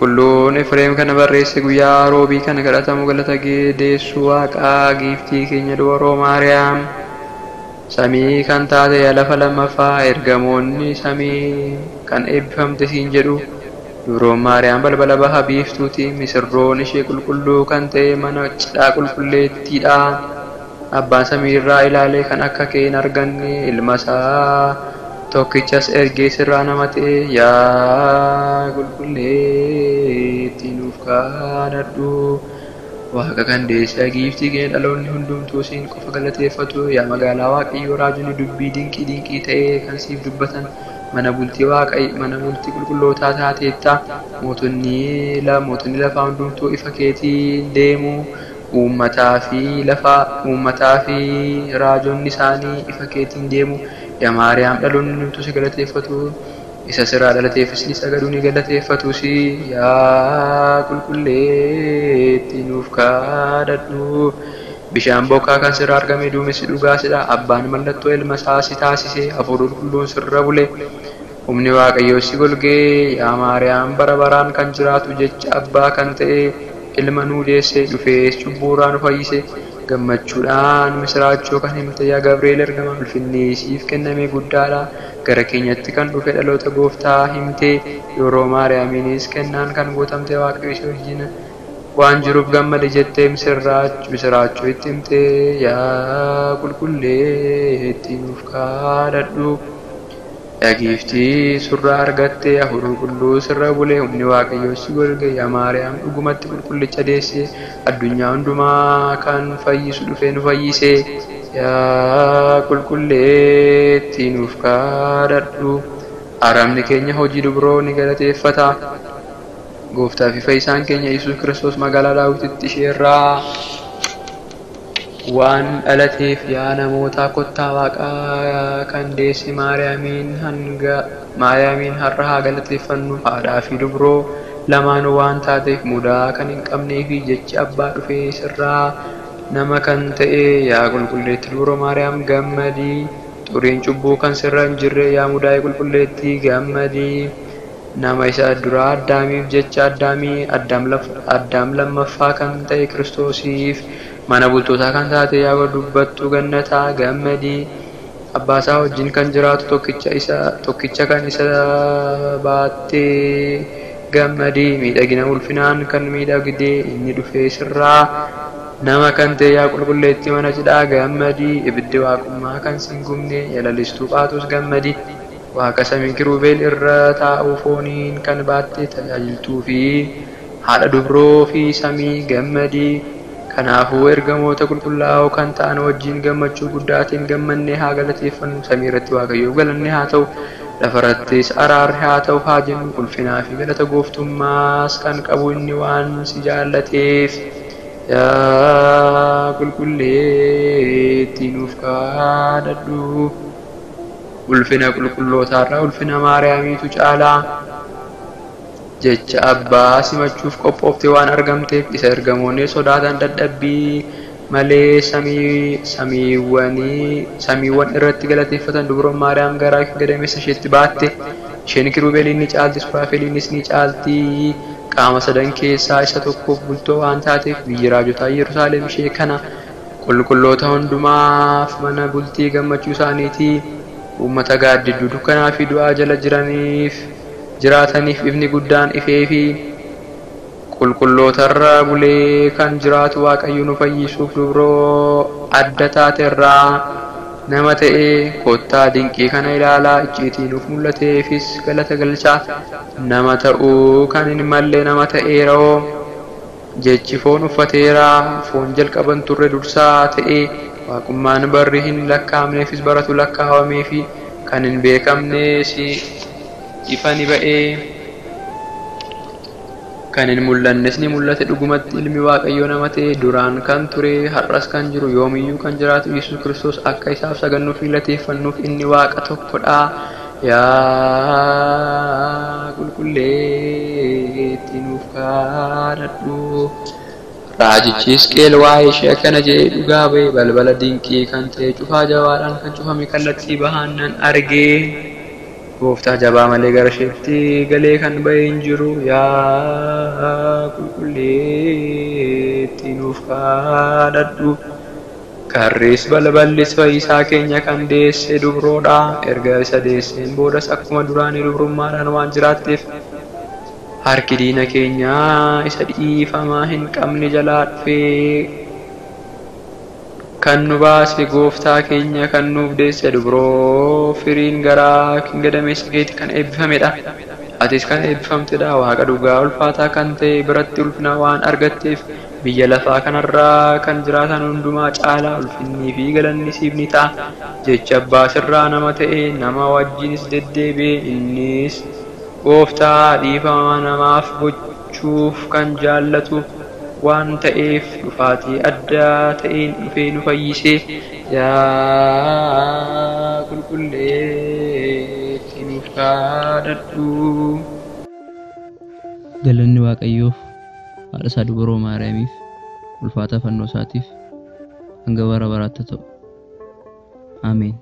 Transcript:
qulqulluun Efreem kana barreesse guyyaa roobii kana kadhatamu galata geessu Waaqaa giiftii keenya dubaroo Maariyaam samii kan taate lafa lammaffaa ergamoonni samii kan eebbifamte siin jedhu dubaroo Maariyaam balbala baha biiftuuti misirroon ishee qulqulluu kan ta'e mana cidhaa qulqulleettiidha. Abbaan samii irraa ilaalee kan akka kee hin arganne ilma isaa tokkichas ergee sirraa nama ta'e yaa qulqulleetti nuuf kadhadhu. Waaqa kan deesse giiftii keenya dhaloonni hundumtuu siin qofa galateeffatu yaa magaalaa Waaqayyoo raajonni dubbii dinqii ta'e kan siif dubbatan mana bultii qulqullootaa taateetta. Mootonni lafaa hundumtuu ifa keetiin deemu. Uummataa fi raajonni isaanii ifa keetiin deemu yaa Maariyaam dhaloonni hundumtuu si galateeffatu isa sirraa dhalateefis ni sagadu ni galateeffatus yaa qulqulleetti nuuf kadhadhu. Bishaan bokkaa kan sirraa argame duumessi dhugaasidha. Abbaan mallattoo ilma isaa si taasise hafuurri qulqulluun sirra bule humni Waaqayyoo si golgee yaa Maariyaam bara baraan kan jiraatu jecha abbaa kan ta'e ilma nuu deesse dhufee cubbuurraa nu fayyise gammachuudhaan misiraachoo kan himte yaa Gabriel ergamaa ulfinni siif kenname guddaadha. Gara keenyatti kan dhufe dhaloota gooftaa himte yeroo Maariyaamiinis kennaan kan gootamte Waaqayyo ishee wajjin waan jiruuf gammade jettee misiraachoo itti himte yaa qulqulleetti nuuf kadhadhu. Yaa giiftii surraa argatte hafuurri qulqulluu sirra bule humni Waaqayyoo si golge yaa Maariyaam dhugumatti qulqullicha deesse addunyaa hundumaa kan fayyisu dhufe nu fayyise yaa qulqulleetti nuuf kadhadhu. Aramni keenya hojii dubroo ni galateeffata. Gooftaa fi fayyisaan keenya Yesuus Kiristoos magaalaa Daawititti isheerraa waan dhalateef yaa namoota kottaa Waaqaa kan deesse Maariyaamiin har'a haa galateeffannu. Haadhaa fi dubroo lamaanuu waan taateef mudaa kan hin qabnee fi jechi abbaa dhufee sirraa nama kan ta'e yaa qulqulleetti dubroo Maariyaam gammadii. Xuriin cubbuu kan sirra hin jirre yaa mudaa'ee qulqulleetti gammadii. Nama isa duraa Addaamiif jecha Addaam lammaffaa kan ta'e Kiristoosiif mana bultootaa kan taate yaa dubbattuu gannataa gammadii. Abbaa isaa wajjin kan jiraatu tokkicha kan isa baattee gammadii. Miidhagina ulfinaan kan miidhagdee inni dhufee sirraa nama kan ta'e yaa qulqulleetti mana cidhaa gammadii. Ibiddi waaqummaa kan sin gubne yalalistuu baatus gammadii. Waaqa samii kiruubeel irra taa'u fooniin kan baatte tajaajiltuu fi haadha dubroo fi samii gammadii. Kanaafuu ergamoota qulqullaa'oo kan ta'an wajjin gammachuu guddaatiin gammannee haa galateeffannu. Samii irratti Waaqayyoof galanne haa ta'u lafarrattis araarri haa ta'u haa jennu. Ulfinaa fi galata gooftummaas kan qabu inni waan si jaallateef yaa qulqulleetti nuuf kadhadhu. Ulfina qulqullootaarraa ulfina Maariyaamiitu caalaa. Jecha abbaa simachuuf qophoofte waan argamteef isa ergamoonni sodaatan dadhabbii malee samiiwwan irratti galateeffatan dubaroon Maariyaam garaa gadameessa isheetti baatte. Isheen kirubeeliin ni caalti, suraafeliinis ni caalti. Qaama sadan keessaa isa tokkoof bultoo waan taateef biyyi raajotaa Yerusaalem ishee kana qulqulloota hundumaaf mana bultii gammachuu isaaniiti. Uummata gaaddidduu dukkanaa fi du'aa jala jiraataniif ifni guddaan ifee fi qulqullootarra bulee kan jiraatu Waaqayyo nu fayyisuuf dubroo adda taaterraa nama ta'e kottaa dinqii kana ilaalaa. Icciitii nuuf mul'ateefis galata galchaa. Nama ta'uu kan hin malle nama ta'eeroo jechi foon uffateera. Foon jalqaban turre dursaa ta'e waaqummaan barri hin lakkaa'amneefis baratu lakkaa'amee fi kan hin beekamnes ifa ni ba'ee kan hin mul'annes ni mul'ate. Dhugumatti ilmi Waaqayyoo nama ta'e duraan kan ture har'as kan jiru yoomiyyuu kan jiraatu Yesuus Kiristoos akka isaaf sagannuuf galateeffannuuf inni Waaqa tokkodha. Yaa qulqulleetti nuuf kadhadhu. Raajichi Hisqeel waa'ee ishee akkana jedhee dhugaa ba'e. Balbala dinqii kan ta'e cufaa jabaadhaan kan cufame kallattii bahaan nan argee Gooftaa jabaa malee gara isheetti galee kan ba'e hin jiru. Yaa qulqulleetti nuuf kadhadhu. Karris balballis fayyisaa keenya kan deesse dubroodha. Erga isa deesseen boodas akkuma duraanii dubrummaadhaan waan jiraatteef harki diina keenyaa isa dhiifamaa hin qabne jalaa dhufee kan nu baase gooftaa keenya kan nuuf deesse dubroo firiin garaa gadameessa keetti kan eebbifamedha. Atis kan eebbifamtedha. Waaqa dhugaa ulfaataa kan ta'e biratti ulfina waan argatteef biyya lafaa kanarraa kan jiraatan hundumaa caalaa ulfinnii fi galanni siif ni ta'a. Jecha abbaa sirraa nama ta'e nama wajjinis deddeebi'e innis gooftaa dhiifama namaaf gochuuf kan jaallatu waan ta'eef dhufaatii addaa ta'een dhufee nu fayyise. Yaa qulqulleetti nuuf kadhadhu. Galanni Waaqayyoof, haadha isaa dubroo Maariyaamiif, ulfaataa fannoo isaatiif hanga bara baraatti ta'u. Ameen.